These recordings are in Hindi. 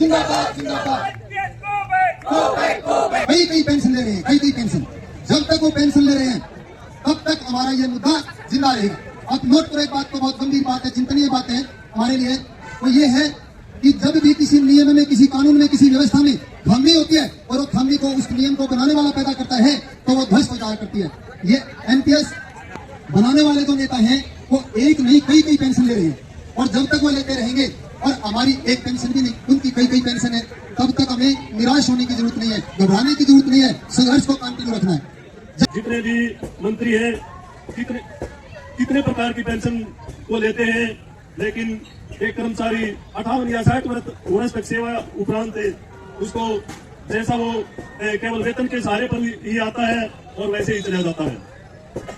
जिंदाबाद जिंदाबाद। कई पेंशन ले रहे हैं, कई पेंशन। जब तक वो पेंशन ले रहे हैं तब तक हमारा ये मुद्दा जिंदा रहेगा। अब नोट पर एक बात तो बहुत गंभीर बात है, चिंतनीय बात है हमारे लिए, वो ये है कि जब भी किसी नियम में, किसी कानून में, किसी व्यवस्था में खामी होती है और वो खामी को उस नियम को बनाने वाला पैदा करता है तो वो ध्वस्त हो जाया करती है। ये एनपीएस बनाने वाले जो नेता हैं वो एक नहीं कई पेंशन ले रहे हैं, और जब तक वो लेते रहेंगे और हमारी एक पेंशन भी नहीं, उनकी कई पेंशन है, तब तक हमें निराश होने की जरूरत नहीं है, घबराने की जरूरत नहीं है, संघर्ष को कंटिन्यू रखना है। जितने भी मंत्री हैं कितने प्रकार की पेंशन को लेते हैं, लेकिन एक कर्मचारी 58 या 60 वर्ष तक सेवा उपरांत उसको जैसा वो केवल वेतन के सहारे पर ही आता है और वैसे ही चला जाता है।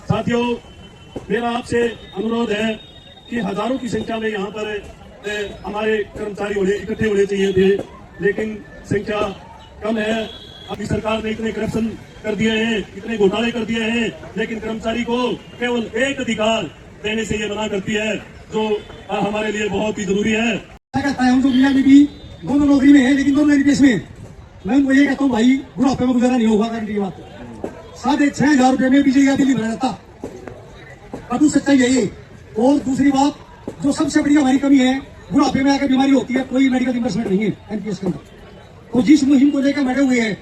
साथियों, मेरा आपसे अनुरोध है कि हजारों की संख्या में यहाँ पर हमारे कर्मचारी इकट्ठे होने चाहिए थे, लेकिन संख्या कम है। अभी सरकार ने इतने करप्शन कर दिए हैं, इतने घोटाले कर दिए हैं, लेकिन कर्मचारी को केवल एक अधिकार देने से ये मना करती है, जो हमारे लिए बहुत ही जरूरी है। क्या कहता है, हम तो दुनिया में भी दोनों नौकरी में है, लेकिन दोनों एनपीएस में। मैं उनको ये कहता हूँ, भाई बुढ़ापे में गुजारा नहीं होगा, गारंटी की बात। 6,500 रुपये में बीजेपी दिल्ली में रहता, अब सच्चाई है ये। और दूसरी बात, जो सबसे बड़ी हमारी कमी है, बुढ़ापे में आकर बीमारी होती है, कोई मेडिकल रिम्बर्समेंट नहीं है एनपीएस के अंदर। तो जिस मुहिम को लेकर बैठे हुए हैं,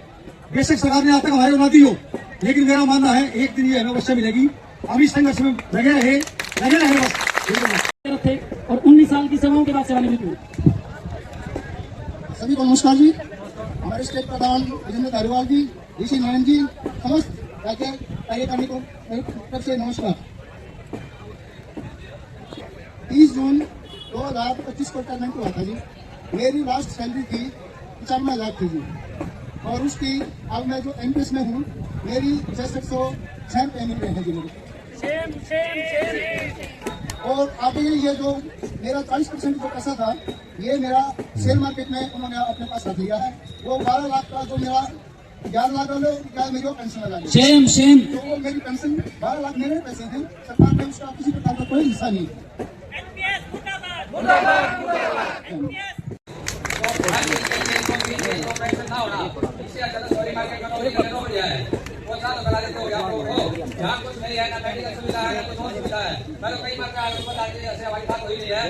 बेशक सरकार ने आज तक हमारे बना दी हो, लेकिन मेरा मानना है एक दिन ये हमें अवश्य मिलेगी। हम इस संघर्ष में लगे रहे बस। और 19 साल की सेवाओं के बाद सेवानिवृत्त हुई। सभी को नमस्कार जी। हमारे स्टेट प्रधान विजेंद्र धारीवाल जी, ऋषि नारायण जी, समस्त राज्य कार्यकारिणी को मेरी तरफ से नमस्कार। 30 जून 2025 को रिटायरमेंट हुआ था जी। मेरी लास्ट सैलरी थी 95,000 थी जी, और उसकी अब मैं जो एनपीएस में हूँ, मेरी 606 पेमेंट है जी मेरी। और आगे ये जो मेरा 40% जो पैसा था, ये मेरा शेयर मार्केट में उन्होंने अपने पास रख लिया है। वो 12 लाख का जो मेरा 11 लाख वाले क्या मेरी पेंशन लगा दी। शेम तो वो मेरी पेंशन 12 लाख मेरे पैसे थे, सरकार ने उसका किसी प्रकार का कोई हिस्सा नहीं। यहाँ कुछ नहीं है, ना मेडिकल सुविधा है, ना कुछ और सुविधा है। मैं तो कई बार ऐसे हमारी बात हुई नहीं है।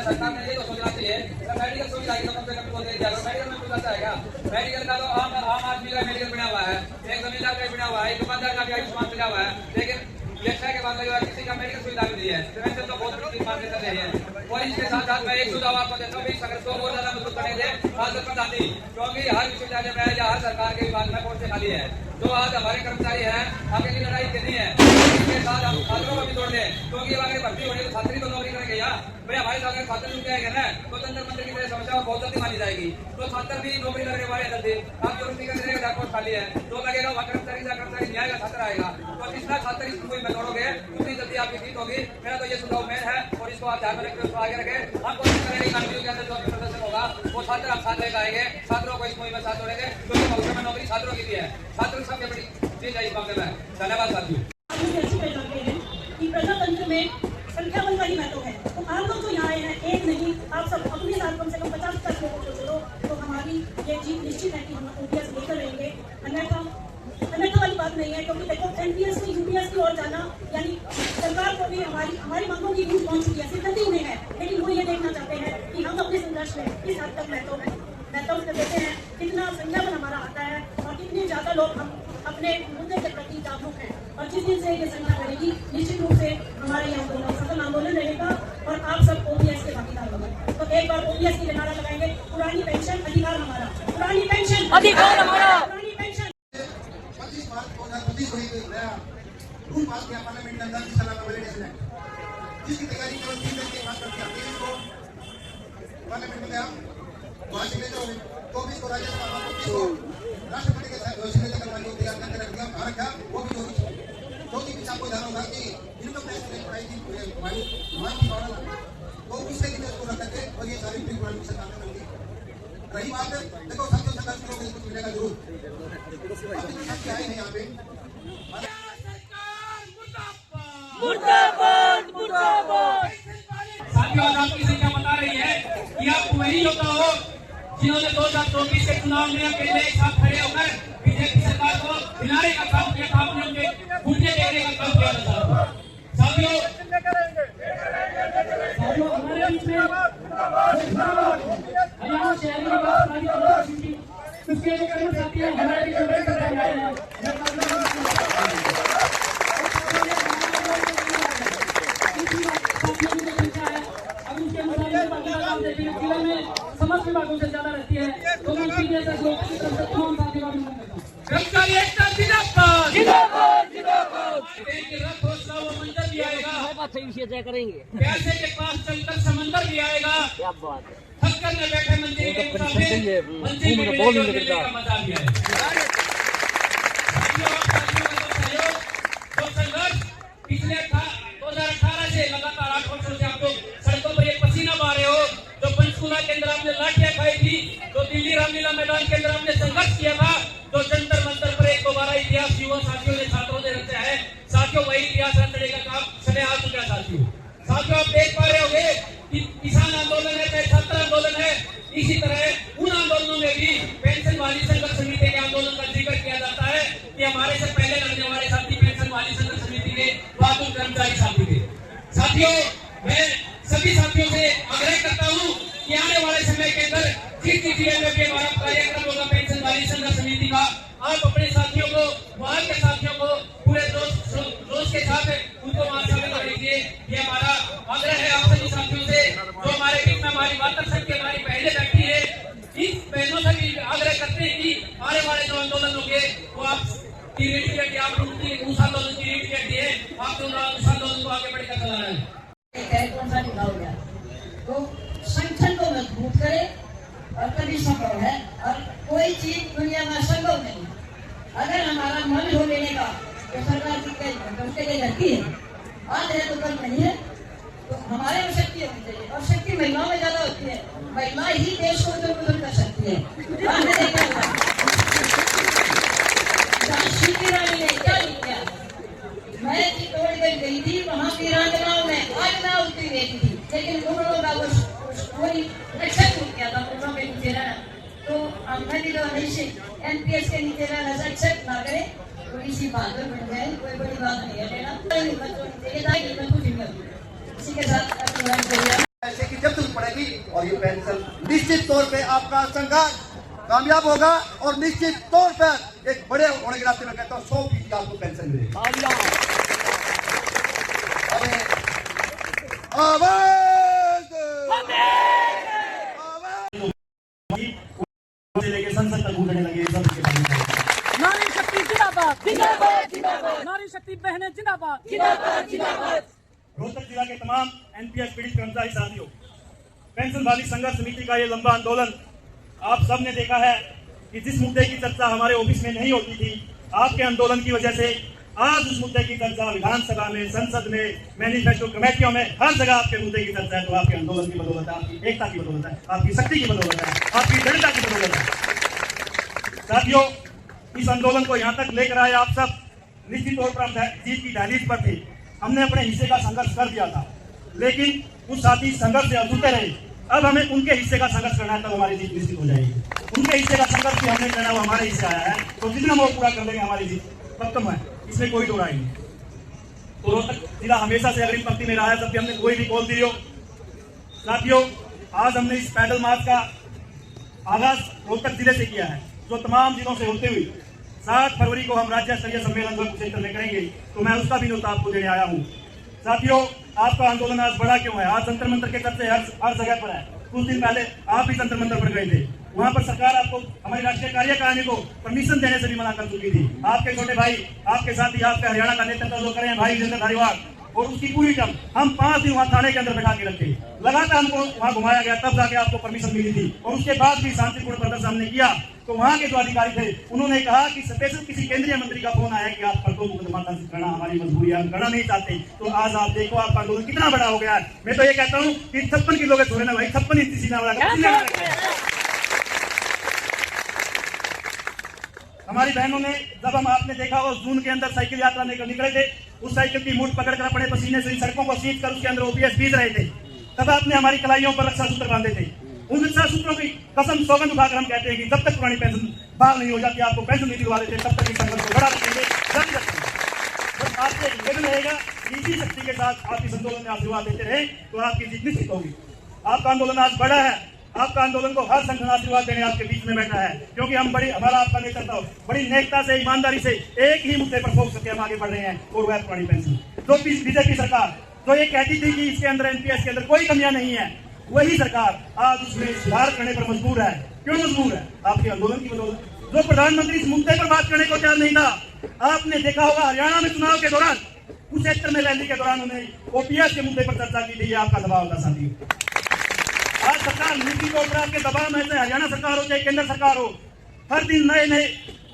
सरकार ने ये तो सोचना चाहिए, मेडिकल सुविधा की तो कम से कम बोलते हैं। मेडिकल में कुछ है क्या? मेडिकल का तो आम आदमी का मेडिकल बना हुआ है, एक जमींदार का बना हुआ है, एक दुकानदार का भी आयुष्मान बना हुआ है, लेकिन व्यवसाय के बाद लगा किसी का मेडिकल सुविधा भी नहीं है। प्रिवेंशन तो बहुत बड़ी मांग कर रही है। और इसके साथ साथ मैं एक सुझाव आपको देता हूँ, संघर्ष को और ज्यादा मजबूत करेंगे खासकर प्रधानी, क्योंकि हर विश्वविद्यालय में या हर सरकार के विभाग में पोस्ट से खाली है। जो आज हमारे कर्मचारी हैं, आगे की लड़ाई करनी है, इसके साथ हम छात्रों को भी जोड़ दें, क्योंकि अगर भर्ती होने तो छात्री तो नौकरी करेंगे। या भाई हमारे साथ अगर छात्र जुट जाएंगे ना, तो तंत्र मंत्र की तरह समस्या बहुत जल्दी मानी जाएगी। तो छात्र भी नौकरी करने वाले जल्दी आप जो करेगा पोस्ट खाली है, जो लगेगा वहाँ कर्मचारी नहीं आएगा, छात्र आएगा। तो जितना छात्र इस मुहिम में जोड़ोगे उतनी जल्दी आपकी जीत होगी। मेरा तो ये सुझाव मेन है, और इसको आप ध्यान में रखकर उसको आगे रखें। हम कोशिश करेंगे कानूनियों के अंदर जो भी प्रदर्शन होगा वो छात्र आप साथ लेकर आएंगे, छात्रों को इस मुहिम में साथ जोड़ेंगे, क्योंकि भविष्य में नौकरी छात्रों की भी है। छात्र सबसे बड़ी चीज है इस मामले में। धन्यवाद साथियों। प्रजातंत्र में संख्याबल का ही महत्व है। तो आप लोग जो यहाँ आए हैं, एक नहीं, आप सब अपने साथ कम से कम 50 लोगों को जोड़ो, तो हमारी ये जीत निश्चित है कि हम ओपीएस लेकर रहेंगे। अन्यथा वाली बात नहीं है, क्योंकि देखो एनपीएस की यूपीएस की ओर जाना, यानी सरकार को भी हमारी मांगों की यूज पहुंच चुकी है, स्वीकृति उन्हें है, लेकिन वो ये देखना चाहते हैं कि हम अपने संघर्ष में किस हद तक महत्व देते हैं, कितना संज्ञापन हमारा आता है, और कितने ज्यादा लोग हम अपने मुद्दे के प्रति जागरूक हैं। और जिस दिन से ये संख्या बढ़ेगी, निश्चित रूप से हमारा ये आंदोलन सफल आंदोलन रहेगा, और आप सब ओपीएस के भागीदार होंगे। तो एक बार ओपीएस की नारा लगाएंगे, पुरानी पेंशन अधिकार हमारा, पुरानी पेंशन अधिकार हमारा, पुरानी पेंशन। 25 मार्च 2025 को एक नया रूल पास किया पार्लियामेंट के अंदर, जिसका नाम है वैलिडेशन एक्ट, जिसकी तैयारी केवल 3 दिन के बाद करती है। 23 को पार्लियामेंट में गया, वहाँ सिग्नेचर हो गई, 24 को राज्यसभा में, 25 को राष्ट्रपति के साथ सिग्नेचर करवाने को तैयार करके रख दिया। भारत का वो भी 24 पीछे आपको ध्यान होगा कि इनकम टैक्स की पढ़ाई की मांग की बढ़ा, तो उससे भी उसको रख करके, और ये सारी प्री प्लानिंग सरकार ने कर दी। रही बात देखो, सब संघर्ष करोगे कुछ मिलेगा जरूर। आई नहीं यहाँ पे मुर्दाबाद मुर्दाबाद। साथियों, आज आपकी संख्या बता रही है कि आप वही योद्धा हो जिन्होंने 2024 के चुनाव में अकेले एक साथ खड़े होकर बीजेपी सरकार को हिलाने का काम किया था, आपने उनके घुटने टेकने का काम किया था। साथियों हमारे बीच में हरियाणा शहरी विकास प्राधिकरण उसके जो कर्मचारी हैं हमारे बीच में आए हैं। जिले में समस्त विभागों से ज्यादा रहती है तो मैं सीधे से तमाम साथियों का कर्मचारी एकता जिंदाबाद जिंदाबाद जिंदाबाद। वो मंजर भी आएगा, तय करेंगे प्यासे के पास चलकर समंदर भी आएगा, क्या बात थक्कर में बैठे मंदिर के मुसाफिर मंदिर में मिलने का मजा भी आएगा। तो संघर्ष पिछले 2018 से लगातार 8 वर्षों से आप लोग सड़कों पर एक पसीना बहा रहे हो। जो पंचकुला के अंदर आपने लाठियां खाई थी, तो दिल्ली रामलीला मैदान के अंदर आपने संघर्ष किया था, तो जंतर मंतर पर एक दोबारा इतिहास युवा साथियों ने छात्रों ने रचा है। साथियों वही इतिहास रचने का काम समय आ चुका है। साथियों आप देख पा रहे होंगे कि किसान आंदोलन है, चाहे छात्र आंदोलन है, इसी तरह उन आंदोलनों में भी पेंशन वाली संघर्ष समिति के आंदोलन का जिक्र किया जाता है कि हमारे से पहले लड़ने वाले साथी पेंशन वाली संघर्ष समिति के बहादुर कर्मचारी साथी थे। साथियों मैं सभी साथियों से आग्रह करता हूं कि आने वाले समय के अंदर जिस जिले में भी हमारा कार्यक्रम होगा पेंशन वाली संघर्ष समिति का, आप अपने साथियों को वहां के साथियों को पूरे जोश के साथ उनको वहां शामिल कर लीजिए। ये हमारा आग्रह है आप सभी साथियों से। जो हमारे बीच में हमारी वार्ता संघ की हमारी पहले बैठी है, इन बहनों से भी आग्रह करते हैं कि आने वाले जो आंदोलन होंगे वो आप की रेडी आप उस आंदोलन की रेडी है, आप उस आंदोलन को आगे बढ़कर चलाना है। कौन सा निभाव गया तो संगठन को मजबूत करे और कभी संभव है और कोई चीज दुनिया में संभव नहीं। अगर हमारा मन हो लेने का तो सरकार की कई रहती है, आज है तो कल नहीं है, तो हमारे में शक्ति होनी चाहिए और शक्ति महिलाओं में ज्यादा होती है। महिला ही देश को उधर उधर कर सकती है। आपने देखा होगा झांसी की रानी ने क्या किया, मैं चित्तौड़गढ़ गई थी, वहाँ की रांगनाओं में आग में उतरी रहती थी, लेकिन उन लोगों का कोई रक्षा नहीं किया था। उन लोगों के नीचे रहना तो मैं भी तो हमेशा NPS के नीचे रहना एक्सेप्ट ना करे तो इसी बहादुर बन जाए, कोई बड़ी बात नहीं है लेना इसी के साथ ऐसे की जब तक पड़ेगी और ये पेंशन निश्चित तौर पे आपका संघर्ष कामयाब होगा और निश्चित तौर पर एक बड़े होने के नाते में कहता हूँ 100% आपको पेंशन मिलेगी। लेके संसद तक घूमने लगे नारी शक्ति जिंदाबाद जिंदाबाद जिंदाबाद, नारी शक्ति बहनें जिंदाबाद जिंदाबाद जिंदाबाद। रोहतक जिला के तमाम NPS पीड़ित कर्मचारी साथियों, पेंशन वाली संघर्ष समिति का ये लंबा आंदोलन आप सब ने देखा है कि जिस मुद्दे की चर्चा हमारे ऑफिस में नहीं होती थी, आपके आंदोलन की वजह से आज उस मुद्दे की चर्चा विधानसभा में, संसद में, मैनिफेस्टो कमेटियों में हर जगह आपके मुद्दे की चर्चा है। तो आपके आंदोलन की बदौलत है, आपकी एकता की बदौलत है, आपकी शक्ति की बदौलत है, आपकी दृढ़ता की बदौलत है। साथियों इस आंदोलन को यहाँ तक लेकर आए आप सब निश्चित तौर पर हम जीत की दहलीज पर थे। हमने अपने हिस्से का संघर्ष कर दिया था, लेकिन उस साथी संघर्ष से अछूते रहे। अब हमें उनके हिस्से का संघर्ष करना है, तब हमारी जीत निश्चित हो जाएगी। उनके हिस्से का संघर्ष भी हमने करना, वो हमारे हिस्से आया है, तो जितना वो पूरा कर लेंगे हमारी जीत खत्म है, इसमें कोई दो राय नहीं। तो रोहतक जिला हमेशा से अग्रिम पंक्ति में रहा है, जब भी हमने कोई भी कॉल दी हो। साथियों आज हमने इस पैदल मार्च का आगाज रोहतक जिले से किया है, जो तमाम जिलों से होते हुए 7 फरवरी को हम राज्य स्तरीय सम्मेलन क्षेत्र में करेंगे, तो मैं उसका भी न्योता आपको देने आया हूँ। साथियों आपका आंदोलन आज बड़ा क्यों है? आज जंतर मंतर के चर्चे हर जगह पर है। कुछ दिन पहले आप भी जंतर मंतर पर गए थे, वहां पर सरकार आपको हमारी राष्ट्रीय कार्यकारिणी को परमिशन देने से भी मना कर चुकी थी। आपके छोटे भाई, आपके साथी, आपके हरियाणा का नेतृत्व जो करें भाई जितेंद्र धारीवाल, और उसकी पूरी टीम हम 5 दिन वहां थाने के अंदर बैठा के रखे, लगातार हमको वहां घुमाया गया, तब जाके आपको परमिशन मिली थी। और उसके बाद भी शांतिपूर्ण प्रदर्शन हमने किया, तो वहां के जो अधिकारी थे उन्होंने कहा कि स्पेशल किसी केंद्रीय मंत्री का फोन आया कि आप पर को मुकदमा दर्ज करना हमारी मजबूरी है, हम करना नहीं चाहते। तो आज आप देखो आपका आंदोलन कितना बड़ा हो गया है। मैं तो ये कहता हूँ कि 56 किलो के छोड़े ना भाई, 56 इंच सीना वाला। हमारी बहनों ने जब हम आपने देखा वो जून के अंदर साइकिल यात्रा लेकर निकले थे, उस साइकिल की मूठ पकड़कर अपने पसीने से सड़कों को सींच कर उसके अंदर OPS बीत रहे थे, तब आपने हमारी कलाइयों पर रक्षा सूत्र बांधे थे। उन शिक्षा सूत्रों की कसम सौगंध उठाकर हम कहते हैं कि जब तक पुरानी पेंशन बहाल नहीं हो जाती, आपको पेंशन नहीं दिलवा देते, तब तक इस संघर्ष को बढ़ा रखेंगे, जारी रखेंगे। बस आपसे एक निवेदन रहेगा कि इसी शक्ति के साथ आप इस आंदोलन में आशीर्वाद देते रहे तो आपकी जीत निश्चित होगी। आपका आंदोलन आज बड़ा है, आपका आंदोलन को हर संगठन आशीर्वाद देने आपके बीच में बैठा है, क्योंकि हम हमारा आपका नेतृत्व बड़ी नेकता से, ईमानदारी से एक ही मुद्दे पर फोकस करके हम आगे बढ़ रहे हैं, और वह पुरानी पेंशन। जो बीजेपी सरकार जो ये कहती थी कि इसके अंदर एनपीएस के अंदर कोई कमियां नहीं है, वही सरकार आज उसमें सुधार करने पर मजबूर है। क्यों मजबूर है? आपके आंदोलन की बदौलत। जो प्रधानमंत्री इस मुद्दे पर बात करने को तैयार नहीं था, आपने देखा होगा हरियाणा में चुनाव के दौरान, कुरुक्षेत्र में रैली के दौरान उन्हें ओपीएस के मुद्दे पर चर्चा की थी। ये आपका दबाव था साथियों। आज सरकार नीति के ऊपर आपके दबाव में, चाहे हरियाणा सरकार हो चाहे केंद्र सरकार हो, हर दिन नए नए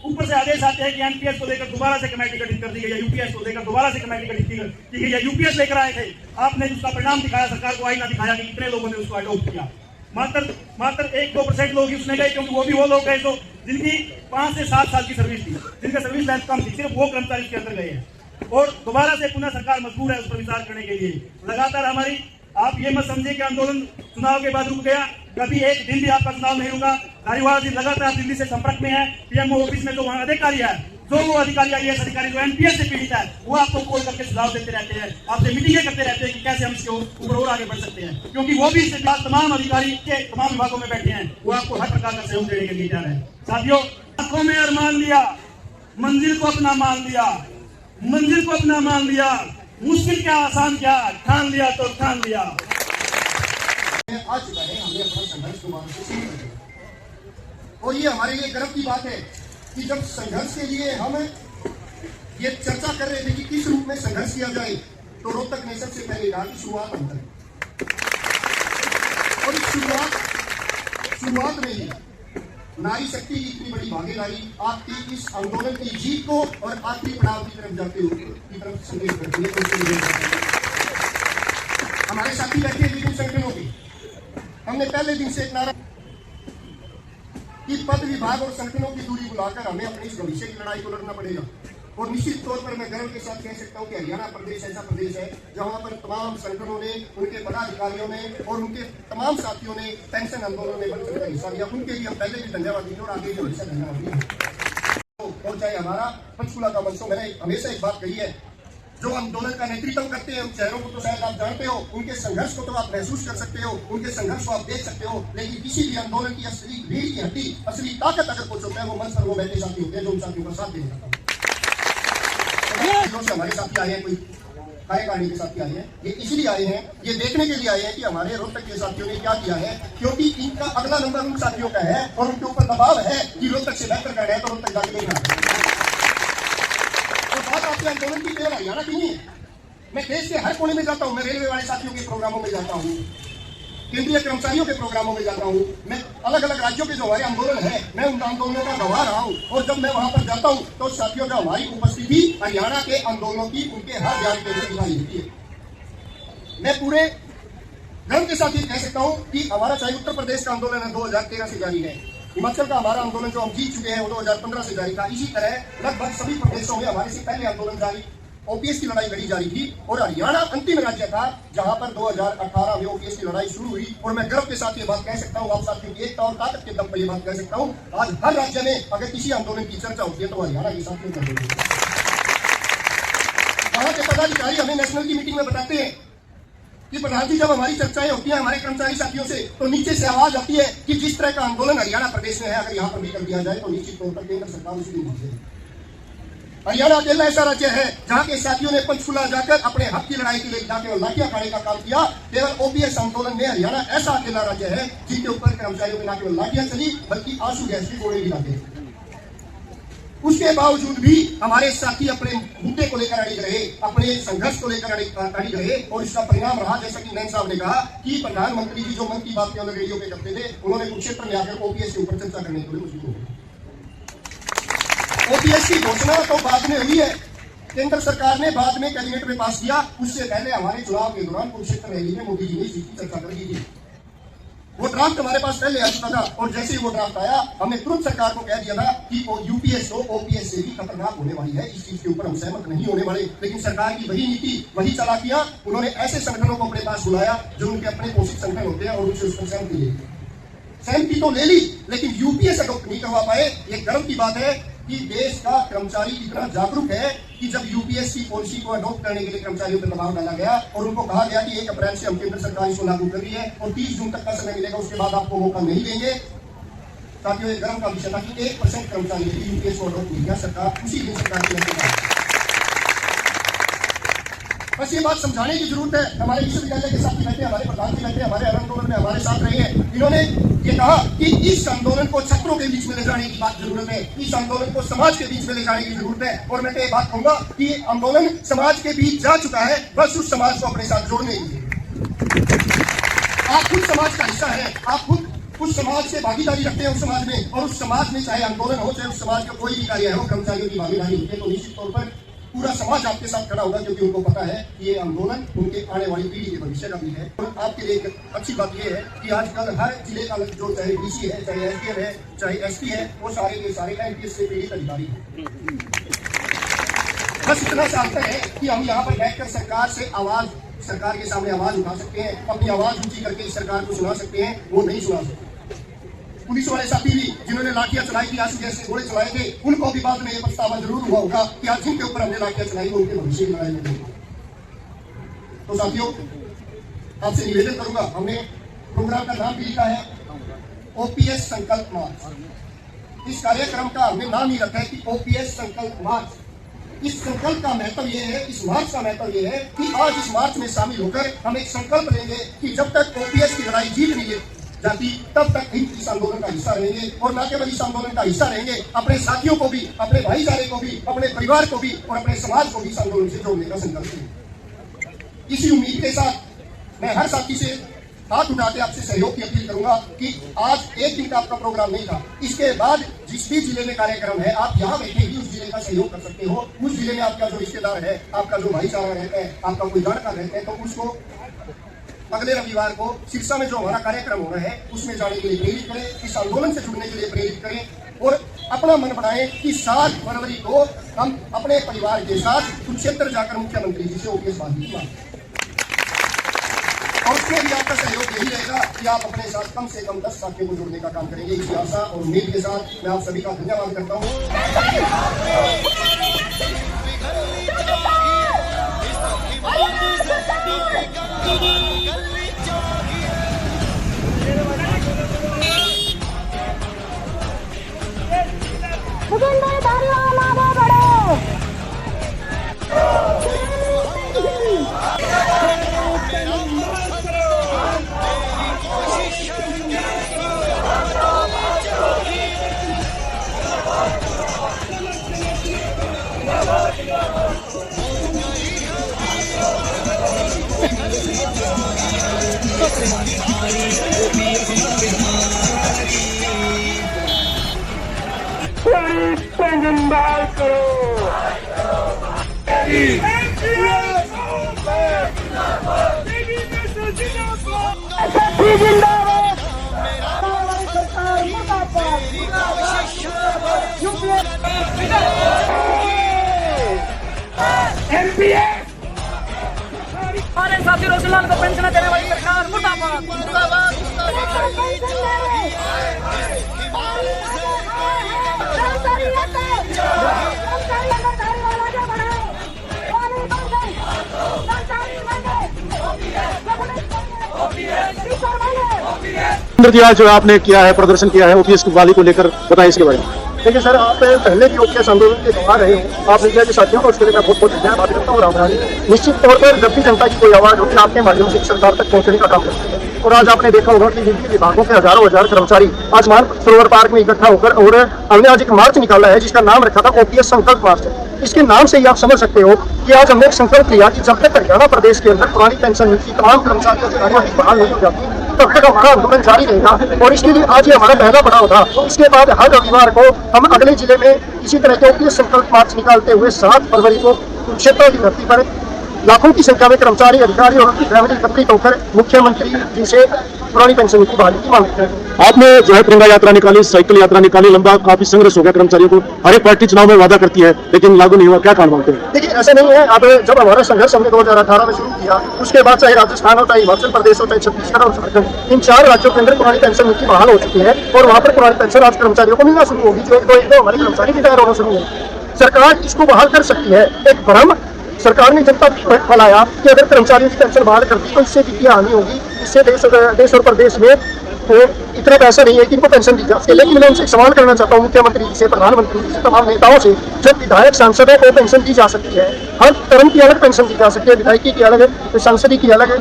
ऊपर से आदेश आते हैं कि एनपीएस को लेकर दोबारा से कमेटी गठित कर दी गई है, यूपीएस को लेकर दोबारा से कमेटी गठित की गई है। यूपीएस लेकर आए थे, आपने उसका परिणाम दिखाया, सरकार को आईना दिखाया कि कितने लोगों ने उसको अडॉप्ट किया। मात्र 1-2% लोग ही उसमें गए, क्योंकि वो भी वो लोग गए जो जिनकी 5 से 7 साल की सर्विस थी, जिनका सर्विस लाइफ कम थी, सिर्फ वो कर्मचारी इसके अंदर गए हैं। और दोबारा से पुनः सरकार मजबूर है उस पर विचार करने के लिए। लगातार हमारी, आप ये मत समझिए कि आंदोलन चुनाव के बाद रुक गया, कभी एक दिन भी आपका चुनाव नहीं रुका। धारीवाल जी लगातार दिल्ली से संपर्क में है, पीएमओ ऑफिस में जो वहां अधिकारी है, जो वो अधिकारी आईएएस अधिकारी जो एनपीएस से पीड़ित है, वो आपको कॉल करके सुझाव देते रहते हैं, आपसे मीटिंगें करते रहते हैं कि कैसे हम इसके ऊपर और आगे बढ़ सकते हैं, क्योंकि वो भी इसके बाद तमाम अधिकारी के तमाम विभागों में बैठे हैं, वो आपको हर प्रकार का सहयोग देने के लिए तैयार है। साथियों, आंखों में अरमान लिया, मंजिल को अपना मान लिया, मंजिल को अपना मान लिया, मुश्किल क्या आसान क्या, ठान लिया तो ठान लिया। आ चुका है, हमने अपना संघर्ष दोबारा से शुरू कर दिया, और ये हमारे लिए गर्व की बात है कि जब संघर्ष के लिए हम ये चर्चा कर रहे थे कि किस रूप में संघर्ष किया जाए, तो रोहतक ने सबसे पहले कहा कि शुरुआत हम करें, और इस शुरुआत में ही नारी शक्ति की इतनी बड़ी भागीदारी आपकी इस आंदोलन की जीत को और आखिरी पड़ाव की तरफ जाते हुए की तरफ संदेश करती है। हमारे साथी बैठे विभिन्न संगठनों के, हमने पहले दिन से एक नारा कि पद विभाग और संगठनों की दूरी बुलाकर हमें अपनी इस भविष्य की लड़ाई को लड़ना पड़ेगा। और निश्चित तौर पर मैं गर्व के साथ कह सकता हूं कि हरियाणा प्रदेश ऐसा प्रदेश है जहां पर तमाम संगठनों ने, उनके पदाधिकारियों ने और उनके तमाम साथियों ने पेंशन आंदोलन में बढ़ चढ़कर हिस्सा लिया। उनके लिए हम पहले भी धन्यवाद देंगे और आगे भी हमेशा धन्यवाद देंगे। और चाहे हमारा पंचकुला का मंच हो, मैंने हमेशा एक बात कही है, जो आंदोलन का नेतृत्व करते हैं उन चेहरों को तो शायद आप जानते हो, उनके संघर्ष को तो आप महसूस कर सकते हो, उनके संघर्ष को आप देख सकते हो, लेकिन किसी भी आंदोलन की असली रीढ़ की हड्डी, असली ताकत अगर कुछ होता है वो मंच पर वो बैठे साथी होते हैं जो उन साथियों का साथ देने जाता है। से हमारे साथी आए हैं, कोई कार्यकारिणी के साथी आए हैं, ये इसलिए आए हैं, ये देखने के लिए आए हैं कि हमारे रोहतक के साथियों ने क्या किया है, क्योंकि इनका अगला नंबर उन साथियों का है और उनके ऊपर दबाव है कि रोहतक से बेहतर करना है तो रोहतक जाके देखना। बात आपके आंदोलन की केवल हरियाणा की नहीं है, मैं देश के हर कोने में जाता हूँ, मैं रेलवे वाले साथियों के प्रोग्रामों में जाता हूँ, केंद्रीय कर्मचारियों के प्रोग्रामों में जाता हूँ, मैं अलग अलग राज्यों के जो हमारे आंदोलन है, मैं उन आंदोलनों का गवाह रहा हूँ, और जब मैं वहां पर जाता हूँ तो साथियों का हमारी उपस्थिति हरियाणा के आंदोलनों की उनके हर बयान के लिए दिखाई देती है। मैं पूरे गर्व के साथ ये कह सकता हूँ कि हमारा चाहे उत्तर प्रदेश का आंदोलन है 2013 से जारी है, हिमाचल का हमारा आंदोलन जो हम जीत चुके हैं वो 2015 से जारी था, इसी तरह लगभग सभी प्रदेशों में हमारे से पहले आंदोलन जारी, ओपीएस की लड़ाई लड़ी जारी थी, और हरियाणा अंतिम राज्य था जहां पर 2018 में ओपीएस की लड़ाई शुरू हुई। और मैं गर्व के साथ ये बात कह सकता हूं, आप साथियों की एकता और ताकत के दम पर ये बात कह सकता हूं, आज हर राज्य में अगर किसी आंदोलन की चर्चा होती है तो हरियाणा के साथियों कर देती है। वहां के पदाधिकारी हमें नेशनल की मीटिंग में बताते हैं कि प्रधान जी जब हमारी चर्चाएं होती हैं हमारे कर्मचारी साथियों से, तो नीचे से आवाज आती है कि जिस तरह का आंदोलन हरियाणा प्रदेश में है अगर यहाँ पर भी कर दिया जाए तो निश्चित तौर पर केंद्र सरकार उसी दिन जीतेगी। हरियाणा अकेला ऐसा राज्य है जहाँ के साथियों ने पंचकुला जाकर अपने हक की लड़ाई के लिए जाकर लाठियां खाने का काम किया। केवल ओपीएस आंदोलन में हरियाणा ऐसा अकेला राज्य है जिनके ऊपर कर्मचारियों में न केवल लाठियां चली बल्कि आंसू गैस के गोले भी लागे। उसके बावजूद भी हमारे साथी अपने मुद्दे को लेकर अड़िग रहे, अपने संघर्ष को लेकर अड़िग रहे, और इसका परिणाम रहा जैसा कि नैन साहब ने कहा कि प्रधानमंत्री जी जो मन की बात रेडियो पे करते थे, उन्होंने कुरुक्षेत्र में आकर ओपीएस के ऊपर चर्चा करने के लिए मजबूर हो गए। ओपीएस की घोषणा तो बाद में हुई है, केंद्र सरकार ने बाद में कैबिनेट में पास किया, उससे पहले हमारे चुनाव के दौरान कुरुक्षेत्र रैली में मोदी जी ने इसकी चर्चा कर दी थी। वो ड्राफ्ट हमारे पास पहले आ चुका था, और जैसे ही वो ड्राफ्ट आया हमने तुरंत सरकार को कह दिया था कि यूपीएस तो ओपीएस से भी खतरनाक होने वाली है, इस चीज के ऊपर हम सहमत नहीं होने वाले। लेकिन सरकार की वही नीति, वही चालाकियां, उन्होंने ऐसे संगठनों को अपने पास बुलाया जो उनके अपने पोषित संगठन होते हैं और उनसे उस पर सहमति ली। सहमति तो ले ली, लेकिन यूपीएस अडॉप्ट नहीं करवा पाए। ये गर्व की बात है कि देश का कर्मचारी इतना जागरूक है कि जब यूपीएस की पॉलिसी को अडॉप्ट करने के लिए कर्मचारियों पर दबाव डाला गया और उनको कहा गया कि 1 अप्रैल से हम केंद्र सरकार इसको लागू कर रही है और 30 जून तक का समय मिलेगा, उसके बाद आपको मौका नहीं देंगे। ताकि ये गर्व का विषय था कि 1% कर्मचारी यूपीएस को अडॉप्ट नहीं किया, सरकार उसी दिन सरकार की। बस ये बात समझाने की जरूरत है। हमारे विश्वविद्यालय के साथी बैठे, हमारे प्रधान जी बैठे, हमारे आंदोलन में हमारे साथ रहे हैं। इन्होंने ये कहा कि इस आंदोलन को छात्रों के बीच में ले जाने की बात जरूरत है, इस आंदोलन को समाज के बीच में ले जाने की जरूरत है। और मैं तो ये बात कहूंगा कि आंदोलन समाज के बीच जा चुका है, बस उस समाज को अपने साथ जोड़ने की। आप खुद समाज का हिस्सा है, आप खुद उस समाज से भागीदारी रखते हैं उस समाज में, और उस समाज में चाहे आंदोलन हो, चाहे उस समाज का कोई भी कार्य हो, कर्मचारियों की भागीदारी होती है, तो निश्चित तौर पर पूरा समाज आपके साथ खड़ा होगा, क्योंकि उनको पता है कि ये आंदोलन उनके आने वाली पीढ़ी के भविष्य का भी है। और आपके लिए एक अच्छी बात यह है कि आजकल हर जिले का जो चाहे डीसी है, चाहे एसडीएम है, चाहे एसपी है, वो सारे के सारे एमपीएस से पीड़ित अधिकारी हैं। बस इतना सा अंतर है कि हम यहाँ पर बैठकर सरकार के सामने आवाज उठा सकते हैं, अपनी आवाज ऊंची करके इस सरकार को सुना सकते हैं, वो नहीं सुना सकते। पुलिस वाले साथी भी जिन्होंने लाठियां चलाई थी, आंसू जैसे घोड़े चलाए थे, उनको भी बाद में ये पछतावा जरूर हुआ होगा कि आज जिनके ऊपर हमने लाठियां चलाई वो उनके भविष्य की लड़ाई में। तो साथियों, आपसे निवेदन करूंगा, हमने प्रोग्राम का नाम भी लिखा है ओपीएस संकल्प मार्च। इस कार्यक्रम का हमने नाम ही रखा है कि ओपीएस संकल्प मार्च। इस संकल्प का महत्व ये है, इस मार्च का महत्व ये है कि आज इस मार्च में शामिल होकर हम एक संकल्प लेंगे कि जब तक ओपीएस की लड़ाई जीत नहीं जाती, तब तक इस आंदोलन का हिस्सा रहेंगे। और न केवल इस आंदोलन का हिस्सा रहेंगे, अपने साथियों को भी, अपने भाईचारे को भी, अपने परिवार को भी और अपने समाज को भी इस आंदोलन से जोड़ने का संकल्प लेंगे। इसी उम्मीद के साथ मैं हर साथी से हाथ उठाते आपसे सहयोग की अपील करूंगा कि आज एक दिन का आपका प्रोग्राम नहीं था, इसके बाद जिस भी जिले में कार्यक्रम है, आप यहाँ बैठे ही उस जिले का सहयोग कर सकते हो। उस जिले में आपका जो रिश्तेदार है, आपका जो भाईचारा रहता है, आपका कोई जानकार रहता है, तो उसको अगले रविवार को सिरसा में जो हमारा कार्यक्रम हो रहा है उसमें जाने के लिए प्रेरित करें, इस आंदोलन से जुड़ने के लिए प्रेरित करें और अपना मन बनाएं कि 7 फरवरी को हम अपने परिवार के साथ कुरुक्षेत्र जाकर मुख्यमंत्री जी से ओपीएस बांधने की मांग। और उसमें भी आपका सहयोग यही रहेगा कि आप अपने साथ कम से कम 10 साथियों को जोड़ने का काम करेंगे। इसी आशा और उम्मीद के साथ मैं आप सभी का धन्यवाद करता हूँ। हमारे साथी रोशनलाल को पेंशन देने वाली सरकार मुर्दाबाद मुर्दाबाद। आज जो आपने किया है, प्रदर्शन किया है ओपीएस वाली को लेकर, बताएं इसके बारे में। देखिए सर, आप पहले भी ओपीएस आंदोलन के दौरान रहे हो, आप मीडिया के साथियों को उसके लिए मैं बहुत बहुत धन्यवाद करता हूँ। और निश्चित तौर पर जब भी जनता की कोई आवाज होती है, आपके माध्यम से सरकार तक पहुंचने का काम करते हैं। और आज आपने देखा होगा कि विभिन्न विभागों के हजारों हजार कर्मचारी आज मानसरोवर पार्क में इकट्ठा होकर, और हमने आज एक मार्च निकाला है जिसका नाम रखा था ओपीएस संकल्प मार्च। इसके नाम से ही आप समझ सकते हो कि आज हमने एक संकल्प लिया कि जब तक हरियाणा प्रदेश के अंदर पुरानी पेंशन नीति तमाम कर्मचारियों की बहाल नहीं हो जाती, तब तक हमारा आंदोलन जारी रहेगा। और इसके लिए आज ये हमारा पहला पड़ाव था। इसके बाद हर रविवार को हम अगले जिले में इसी तरह के ओपीएस संकल्प मार्च निकालते हुए 7 फरवरी को कुरुक्षेत्र की धरती पर लाखों की संख्या में कर्मचारी, अधिकारी और उनकी फैमिली एकत्रित होकर मुख्यमंत्री जी से पुरानी पेंशन की बहाली की मांग करते हैं। आपने जो है तिरंगा यात्रा निकाली, साइकिल यात्रा निकाली, लंबा काफी संघर्ष हो गया कर्मचारियों को। हर एक पार्टी चुनाव में वादा करती है लेकिन लागू नहीं हुआ, क्या कारण मानते हैं? देखिए, ऐसा नहीं है। अब जब हमारा संघर्ष हमने 2018 में शुरू किया, उसके बाद चाहे राजस्थान हो, चाहे हिमाचल प्रदेश हो, चाहे छत्तीसगढ़ और झारखंड, इन 4 राज्यों के अंदर पुरानी पेंशन नीति बहाल हो चुकी है और वहां पर पुरानी पेंशन आज कर्मचारियों को मिलना शुरू होगी। जो एक दो हमारे कर्मचारी रिटायर होना शुरू होंगे। सरकार इसको बहाल कर सकती है। एक भ्रम सरकार ने जनता को फैलाया कि अगर कर्मचारियों की पेंशन बहाल कर दी तो इससे वित्तीय हानि होगी, इससे देश और प्रदेश में इतना पैसा नहीं है कि इनको पेंशन दी जा सके। लेकिन मैं उनसे सवाल करना चाहता हूँ, मुख्यमंत्री जी से, प्रधानमंत्री जी से, तमाम नेताओं से, जब विधायक सांसदों को पेंशन दी जा सकती है, हर कर्म की अलग पेंशन दी जा सकती है, विधायकी की अलग है, सांसदी की अलग है,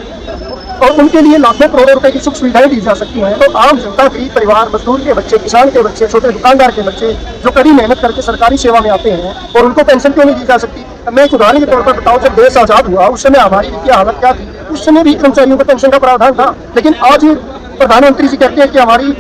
और उनके लिए लाखों करोड़ों रुपए की सुख सुविधाएं दी जा सकती हैं, तो आम जनता, गरीब परिवार, मजदूर के बच्चे, किसान के बच्चे, छोटे दुकानदार के बच्चे जो कड़ी मेहनत करके सरकारी सेवा में आते हैं और उनको पेंशन क्यों नहीं दी जा सकती? मैं एक उदाहरण के तौर पर बताऊं, जब देश आजाद हुआ उस समय हमारी वित्तीय हालत क्या थी? उस समय भी कर्मचारियों को पेंशन का प्रावधान था, लेकिन आज प्रधानमंत्री जी कहते हैं कि हमारी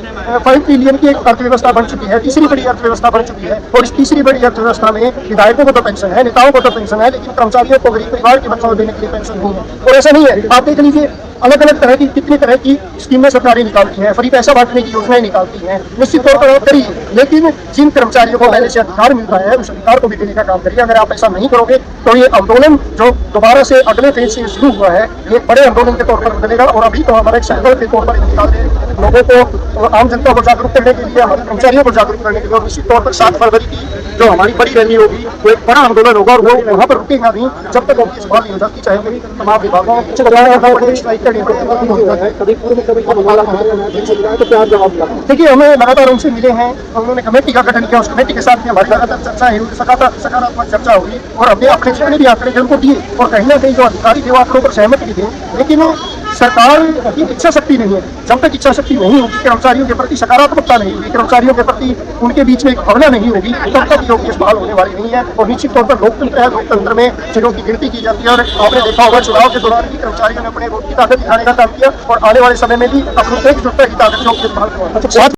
5 ट्रिलियन की एक अर्थव्यवस्था बन चुकी है, तीसरी बड़ी अर्थव्यवस्था बन चुकी है, और इस तीसरी बड़ी अर्थव्यवस्था में विधायकों को तो पेंशन है, नेताओं को तो पेंशन है, लेकिन कर्मचारियों को, गरीब परिवार के बच्चों को देने के लिए पेंशन नहीं है। और ऐसा नहीं है, आप देख लीजिए, अलग अलग तरह की कितनी तरह की स्कीमें सरकारें निकालती हैं, फ्री पैसा बांटने की योजनाएं निकालती हैं, निश्चित तौर पर आप करिए, लेकिन जिन कर्मचारियों को पहले से अधिकार मिल रहा है उस अधिकार को भी देने का काम करिए। अगर आप ऐसा नहीं करोगे तो ये आंदोलन जो दोबारा से अगले फेज से शुरू हुआ है, ये बड़े आंदोलन के तौर पर बदलेगा। और अभी तो हमारे एक सैकड़ों के तौर पर निकाल रहे लोगों को, आम जनता को जागरूक करने के लिए, हमारे कर्मचारियों को जागरूक करने के लिए, और निश्चित तौर पर 7 फरवरी की जो हमारी बड़ी रैली होगी वो एक बड़ा आंदोलन होगा, और वो वहाँ पर रुकेगा नहीं जब तक उनकी सवाल नहीं हो जाती, चाहे वो तमाम विभागों देखिए, हमें लगातार उनसे मिले हैं, उन्होंने कमेटी का गठन किया, उस कमेटी के साथ हमारी लगातार चर्चा है, सकारात्मक चर्चा हुई, और हमने अपने जितने भी आंकड़े उनको दिए, और कहीं ना कहीं जो अधिकारी थे वो आंकड़ों पर सहमत भी थे। लेकिन सरकार की इच्छा शक्ति नहीं है। जब तक इच्छा शक्ति नहीं होगी, कर्मचारियों के प्रति सकारात्मकता नहीं होगी, कर्मचारियों के प्रति उनके बीच में एक भावना नहीं होगी, तब तक योग बहाल होने वाली नहीं है। और निश्चित तौर पर लोकतंत्र है, लोकतंत्र में चीजों की गिनती की जाती है, और आपने देखा होगा चुनाव के दौरान भी कर्मचारियों ने अपने वोट की ताकत दिखाने का काम किया, और आने वाले समय में भी अपनी एकजुटता की ताकत योग बहाल